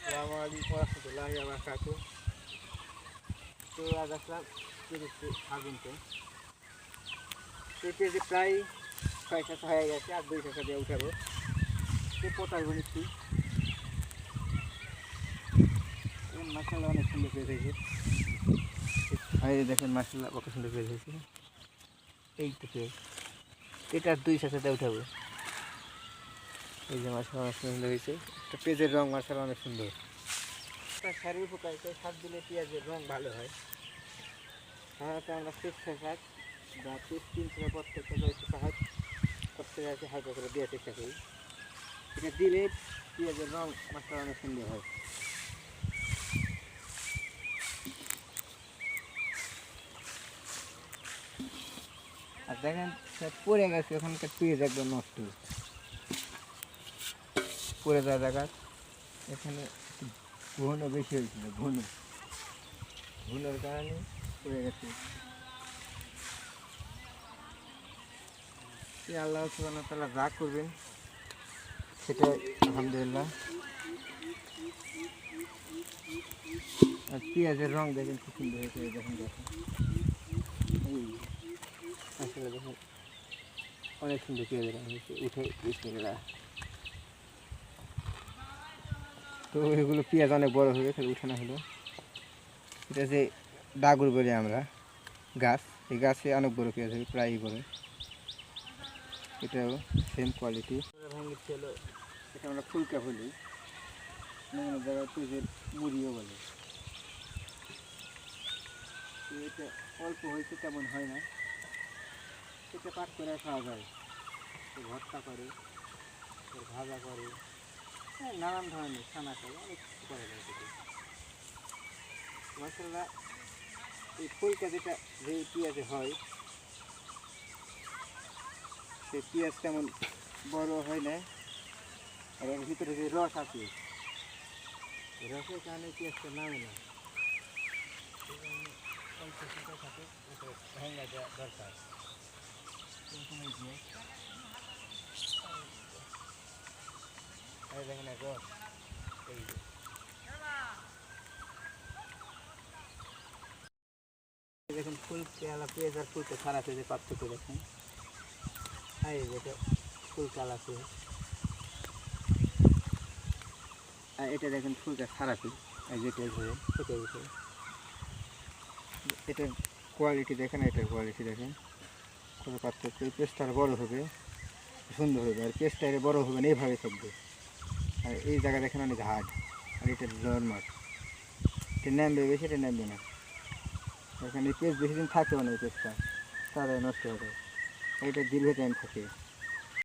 আসসালামু আলাইকুম ওয়া রাহমাতুল্লাহি ওয়া বারাকাতুহু। তো আজ আসলাম পেঁয়াজের সার বুনতে। পেঁয়াজ প্রায় 6 হয়ে গেছে, আর 2 টাকা দিয়ে উঠাবো। তো পটাশ বুনেছি, মাশাআল্লাহ অনেক সুন্দর পেঁয়াজ হয়েছে। এই দেখেন মাশাআল্লাহ কত সুন্দর পেঁয়াজ হয়েছে। এই তো পেঁয়াজ, এটা 2 টাকা উঠাবো। এই যে মাশাআল্লাহ অনেক সুন্দর হয়েছে, একটা পেঁয়াজের রং মাশাআল্লাহ অনেক সুন্দর। সারের উপকারিতা, সার দিলে পেঁয়াজের রং ভালো হয়। সাধারণত আমরা চেষ্টা শাক বা পেস্টিন থেকে প্রত্যেকটা সাহায্য প্রত্যেকে আছে হালকা করে দেওয়ার চেষ্টা করি। এটা দিলে পেঁয়াজের রং মাশাআল্লাহ অনেক সুন্দর হয়। আর দেখেন পড়ে গেছে, ওখানকার পেঁয়াজ একদম নষ্ট পড়ে যাওয়া জায়গা। এখানে ঘন বেশি হয়েছিল, ঘনের কারণে পড়ে গেছে। আল্লাহ সুবহানাহু ওয়া তাআলা যা করবেন সেটা আলহামদুলিল্লাহ। আর পেঁয়াজের রং দেখেন খুব সুন্দর হয়েছে, দেখেন আসলে দেখেন অনেক সুন্দর পেঁয়াজের রং হয়েছে, উঠে বিসমিল্লাহ। তো এগুলো পেঁয়াজ অনেক বড় হবে, তাহলে উঠানো হলো। এটা যে ডাগুর বলি আমরা গাছ, এই গাছে অনেক বড় পেঁয়াজ হবে, প্রায়ই বড়। এটাও সেম কোয়ালিটি। ছিল এটা আমরা ফুলকা বলি, বিভিন্ন জায়গায় পেঁয়াজের মুড়িও বলে। এটা অল্প হয়েছে, তেমন হয় না। এটা পাক করে খাওয়া যায়, ভর্তা করে, ভাজা করে, নানান ধরনের ছানা করে, অনেক কিছু করা যায়। মাশাআল্লাহ এই ফুলকা যেটা যে পেঁয়াজে হয়, সেই পেঁয়াজ তেমন বড় হয় না। আর এর ভিতরে যে রস আছে, রসের কারণে পেঁয়াজটা নামে না। সেই কারণে অল্প শুকা থাকে, ওটা ভেঙে দেওয়া দরকার। দেখেন রস, এই দেখুন ফুল পেয়ালা পেঁয়াজ আর ফুলটা খারাপ হয়ে যায়, পার্থক্য দেখুন। এই যেটা ফুল কালা পেঁয়াজ, আর এটা দেখেন ফুলটা খারাপই, এই যেটা ধরে সেটা বিষয়। এটার কোয়ালিটি দেখেন, এটার কোয়ালিটি দেখেন কত পার্থক্য। এই পেঁয়াজটা আর বড়ো হবে, সুন্দর হবে, আর পেঁয়াজটা এর বড়ো হবে না, এইভাবে থাকবে। আর এই জায়গা দেখেন অনেক হার্ড, আর এটা নরমাল। এটা নামবে বেশি, এটা নামবে না। এখানে পেঁয়াজ বেশি দিন থাকেও না, এই পেঁয়াজটা তারা নষ্ট হবে, এটা দীর্ঘ টাইম থাকে।